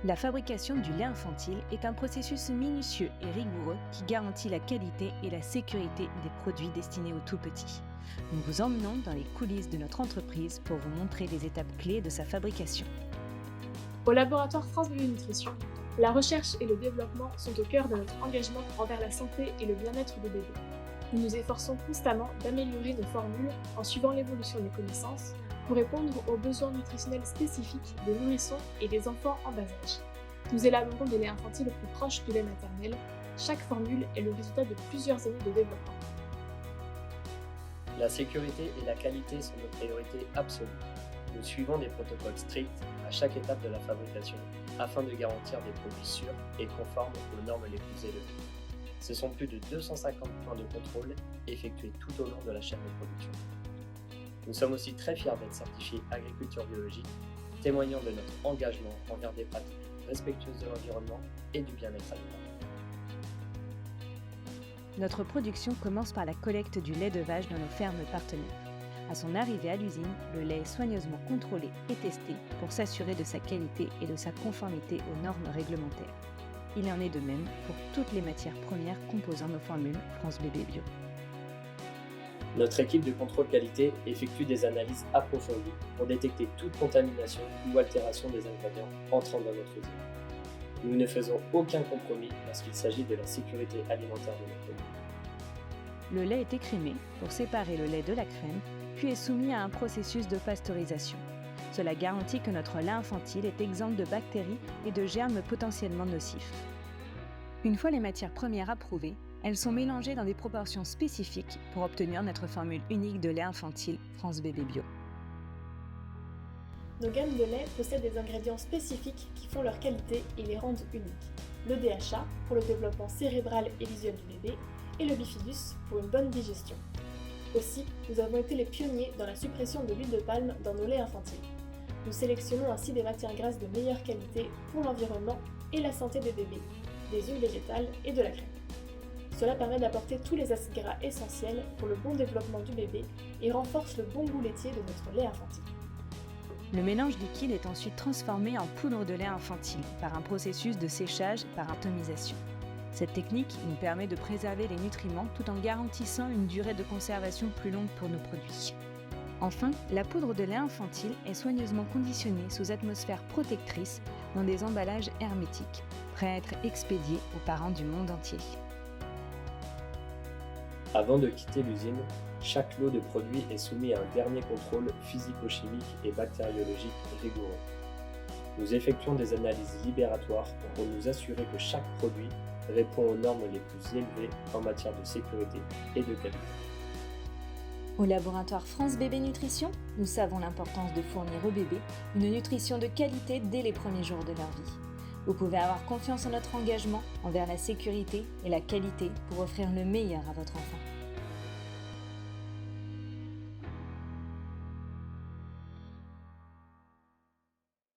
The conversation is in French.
La fabrication du lait infantile est un processus minutieux et rigoureux qui garantit la qualité et la sécurité des produits destinés aux tout-petits. Nous vous emmenons dans les coulisses de notre entreprise pour vous montrer les étapes clés de sa fabrication. Au laboratoire France Bébé Nutrition, la recherche et le développement sont au cœur de notre engagement envers la santé et le bien-être des bébés. Nous nous efforçons constamment d'améliorer nos formules en suivant l'évolution des connaissances pour répondre aux besoins nutritionnels spécifiques des nourrissons et des enfants en bas âge. Nous élaborons des laits infantiles plus proches du lait maternel. Chaque formule est le résultat de plusieurs années de développement. La sécurité et la qualité sont nos priorités absolues. Nous suivons des protocoles stricts à chaque étape de la fabrication afin de garantir des produits sûrs et conformes aux normes les plus élevées. Ce sont plus de 250 points de contrôle effectués tout au long de la chaîne de production. Nous sommes aussi très fiers d'être certifiés agriculture biologique, témoignant de notre engagement envers des pratiques respectueuses de l'environnement et du bien-être animal. Notre production commence par la collecte du lait de vache dans nos fermes partenaires. À son arrivée à l'usine, le lait est soigneusement contrôlé et testé pour s'assurer de sa qualité et de sa conformité aux normes réglementaires. Il en est de même pour toutes les matières premières composant nos formules France Bébé Bio. Notre équipe de contrôle qualité effectue des analyses approfondies pour détecter toute contamination ou altération des ingrédients entrant dans notre usine. Nous ne faisons aucun compromis lorsqu'il s'agit de la sécurité alimentaire de nos produits. Le lait est écrémé pour séparer le lait de la crème, puis est soumis à un processus de pasteurisation. Cela garantit que notre lait infantile est exempt de bactéries et de germes potentiellement nocifs. Une fois les matières premières approuvées, elles sont mélangées dans des proportions spécifiques pour obtenir notre formule unique de lait infantile France Bébé Bio. Nos gammes de lait possèdent des ingrédients spécifiques qui font leur qualité et les rendent uniques. Le DHA pour le développement cérébral et visuel du bébé et le bifidus pour une bonne digestion. Aussi, nous avons été les pionniers dans la suppression de l'huile de palme dans nos laits infantiles. Nous sélectionnons ainsi des matières grasses de meilleure qualité pour l'environnement et la santé des bébés, des huiles végétales et de la crème. Cela permet d'apporter tous les acides gras essentiels pour le bon développement du bébé et renforce le bon goût laitier de notre lait infantile. Le mélange liquide est ensuite transformé en poudre de lait infantile par un processus de séchage par atomisation. Cette technique nous permet de préserver les nutriments tout en garantissant une durée de conservation plus longue pour nos produits. Enfin, la poudre de lait infantile est soigneusement conditionnée sous atmosphère protectrice dans des emballages hermétiques, prêts à être expédiés aux parents du monde entier. Avant de quitter l'usine, chaque lot de produits est soumis à un dernier contrôle physico-chimique et bactériologique rigoureux. Nous effectuons des analyses libératoires pour nous assurer que chaque produit répond aux normes les plus élevées en matière de sécurité et de qualité. Au laboratoire France Bébé Nutrition, nous savons l'importance de fournir aux bébés une nutrition de qualité dès les premiers jours de leur vie. Vous pouvez avoir confiance en notre engagement envers la sécurité et la qualité pour offrir le meilleur à votre enfant.